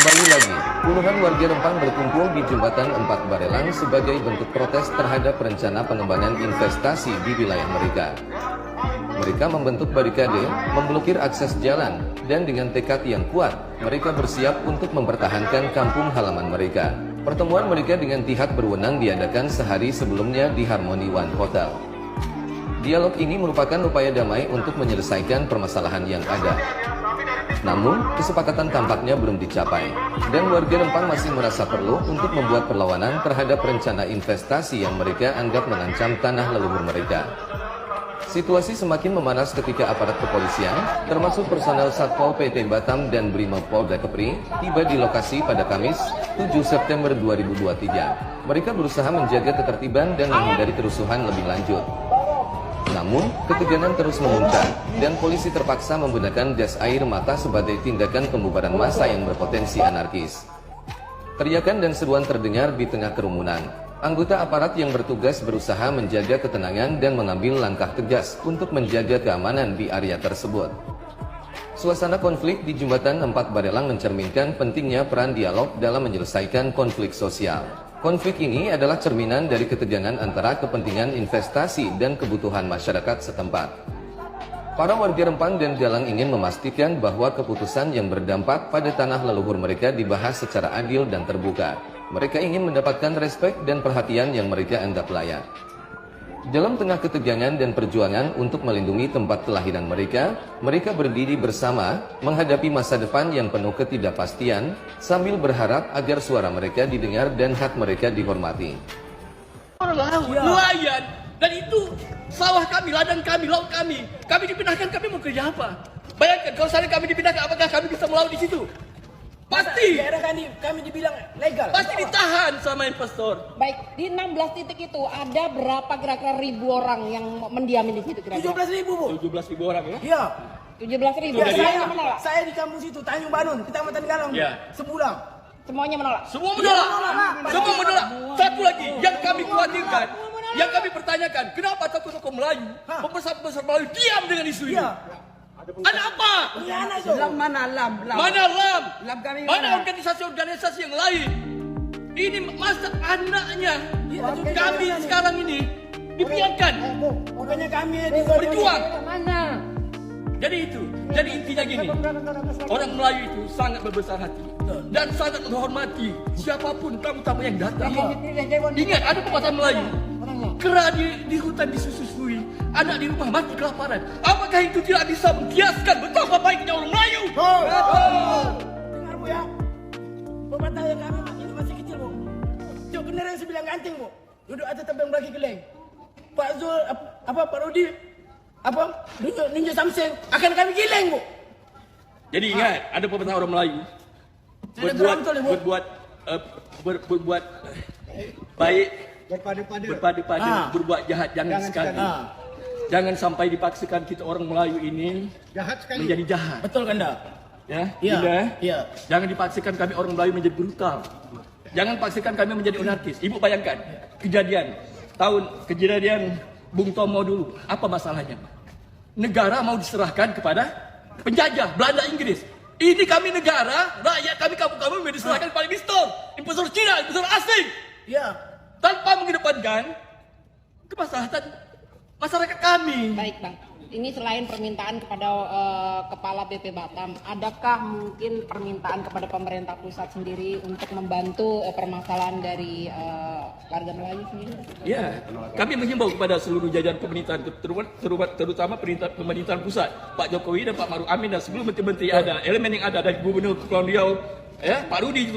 Kembali lagi, puluhan warga Rempang berkumpul di Jembatan 4 Barelang sebagai bentuk protes terhadap rencana pengembangan investasi di wilayah mereka. Mereka membentuk barikade, memblokir akses jalan, dan dengan tekad yang kuat, mereka bersiap untuk mempertahankan kampung halaman mereka. Pertemuan mereka dengan pihak berwenang diadakan sehari sebelumnya di Harmony One Hotel. Dialog ini merupakan upaya damai untuk menyelesaikan permasalahan yang ada. Namun, kesepakatan tampaknya belum dicapai, dan warga Rempang masih merasa perlu untuk membuat perlawanan terhadap rencana investasi yang mereka anggap mengancam tanah leluhur mereka. Situasi semakin memanas ketika aparat kepolisian, termasuk personel Satpol PP Batam dan Brimopolda Kepri, tiba di lokasi pada Kamis, 7 September 2023. Mereka berusaha menjaga ketertiban dan menghindari kerusuhan lebih lanjut. Namun, ketegangan terus memuncak, dan polisi terpaksa menggunakan gas air mata sebagai tindakan pembubaran massa yang berpotensi anarkis. Teriakan dan seruan terdengar di tengah kerumunan. Anggota aparat yang bertugas berusaha menjaga ketenangan dan mengambil langkah tegas untuk menjaga keamanan di area tersebut. Suasana konflik di Jembatan 4 Barelang mencerminkan pentingnya peran dialog dalam menyelesaikan konflik sosial. Konflik ini adalah cerminan dari ketegangan antara kepentingan investasi dan kebutuhan masyarakat setempat. Para warga Rempang dan Galang ingin memastikan bahwa keputusan yang berdampak pada tanah leluhur mereka dibahas secara adil dan terbuka. Mereka ingin mendapatkan respek dan perhatian yang mereka anggap layak. Dalam tengah ketegangan dan perjuangan untuk melindungi tempat kelahiran mereka, mereka berdiri bersama menghadapi masa depan yang penuh ketidakpastian, sambil berharap agar suara mereka didengar dan hak mereka dihormati. Nelayan, dan itu sawah kami, ladang kami, laut kami. Kami dipindahkan, kami mau kerja apa? Bayangkan kalau misalnya kami dipindahkan, apakah kami bisa melaut di situ? Pasti. Daerah kami dibilang legal. Pasti ditahan sama investor. Baik, di 16 titik itu ada berapa kira-kira ribu orang yang mendiami di situ kira-kira? 17.000, Bu. 17.000 orang ya? Iya. 17.000. Ya, Semuanya menolak. saya di kampung situ, Tanjung Banun, Kecamatan Galang. Ya. Sebulan. Semuanya menolak. Semua menolak. Semua menolak. Satu lagi yang kami khawatirkan, yang kami pertanyakan, kenapa tokoh-tokoh Melayu, pembesar-pembesar Melayu diam dengan isu ini? Iya. Ada apa? Mana itu? Mana lam? Mana LAM? kami Mana organisasi-organisasi yang lain? Ini masa anaknya kami sekarang ini dibiarkan Bukannya kami berjuang. Mana? Jadi intinya gini, orang Melayu itu sangat berbesar hati dan sangat menghormati siapapun tamu-tamu yang datang. Ingat, ada pepatah Melayu, kera di hutan disusui, anak di rumah mati kelaparan. Apakah itu tidak bisa mengkiaskan betapa baiknya orang Melayu? Dengar, Bu, ya. Pepatah yang kami ini masih kecil, Bu. Cuk bener yang sebilang ganting, Bu. Duduk atas tebing bagi keleng. Pak Zul, Pak Rudi, duduk Ninja Samseng, akan kami gileng, Bu. Jadi ingat, ada pepatah orang Melayu, berbuat baik, berpadu-padu, berbuat jahat jangan sekali. Jangan sampai dipaksakan kita orang Melayu ini menjadi jahat. Betul kan, dah? Ya, Iya. Bunda, Iya. jangan dipaksakan kami orang Melayu menjadi brutal. Jangan paksakan kami menjadi anarkis. Ibu bayangkan kejadian Bung Tomo dulu. Apa masalahnya? Negara mau diserahkan kepada penjajah Belanda Inggris. Ini kami negara, rakyat kami, kampung-kampung mau diserahkan kepada investor Cina, investor asing. Iya. Tanpa mengedepankan kemaslahatan masyarakat kami. Baik, Bang. Ini selain permintaan kepada Kepala BP Batam, adakah mungkin permintaan kepada pemerintah pusat sendiri untuk membantu permasalahan dari warga Melayu sendiri? Ya, kami menghimbau kepada seluruh jajaran pemerintahan, terutama pemerintahan pusat, Pak Jokowi dan Pak Maruf Amin dan seluruh menteri-menteri ada, elemen yang ada dari Gubernur Kepulauan Riau, Pak Rudi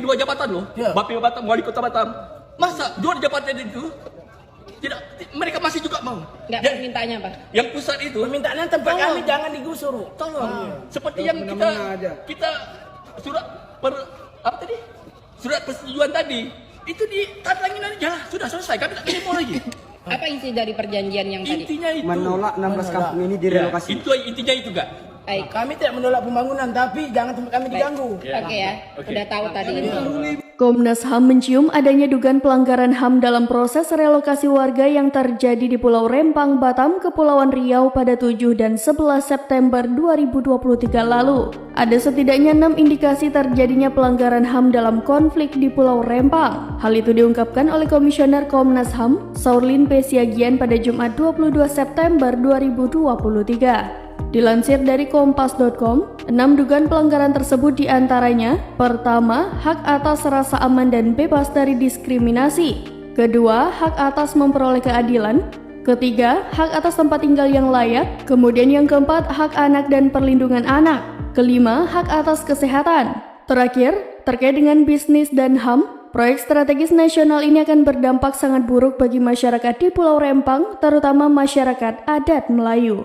2 jabatan loh, Ya. Bupati Batam, Wali Kota Batam, masa 2 jabatan itu tidak, mereka masih juga mau. Enggak, permintaannya apa? Yang pusat itu Permintaannya tempat kami jangan digusur, Bu. tolong, seperti yang kita surat persetujuan tadi itu ditandatangani aja, sudah selesai, kami tak mau lagi. Apa isi dari perjanjian yang tadi? Intinya itu menolak 16 kampung ini direlokasi. Ya, itu intinya itu, Kak. Baik. Kami tidak menolak pembangunan, tapi jangan tempat kami diganggu. Oke ya, udah tahu tadi ini. Komnas HAM mencium adanya dugaan pelanggaran HAM dalam proses relokasi warga yang terjadi di Pulau Rempang, Batam, Kepulauan Riau pada 7 dan 11 September 2023 lalu. Ada setidaknya 6 indikasi terjadinya pelanggaran HAM dalam konflik di Pulau Rempang. Hal itu diungkapkan oleh Komisioner Komnas HAM, Saurlin P. Siagian pada Jumat 22 September 2023. Dilansir dari kompas.com, 6 dugaan pelanggaran tersebut diantaranya: pertama, hak atas rasa aman dan bebas dari diskriminasi; kedua, hak atas memperoleh keadilan; ketiga, hak atas tempat tinggal yang layak; kemudian yang keempat, hak anak dan perlindungan anak; kelima, hak atas kesehatan; terakhir, terkait dengan bisnis dan HAM. Proyek strategis nasional ini akan berdampak sangat buruk bagi masyarakat di Pulau Rempang, terutama masyarakat adat Melayu.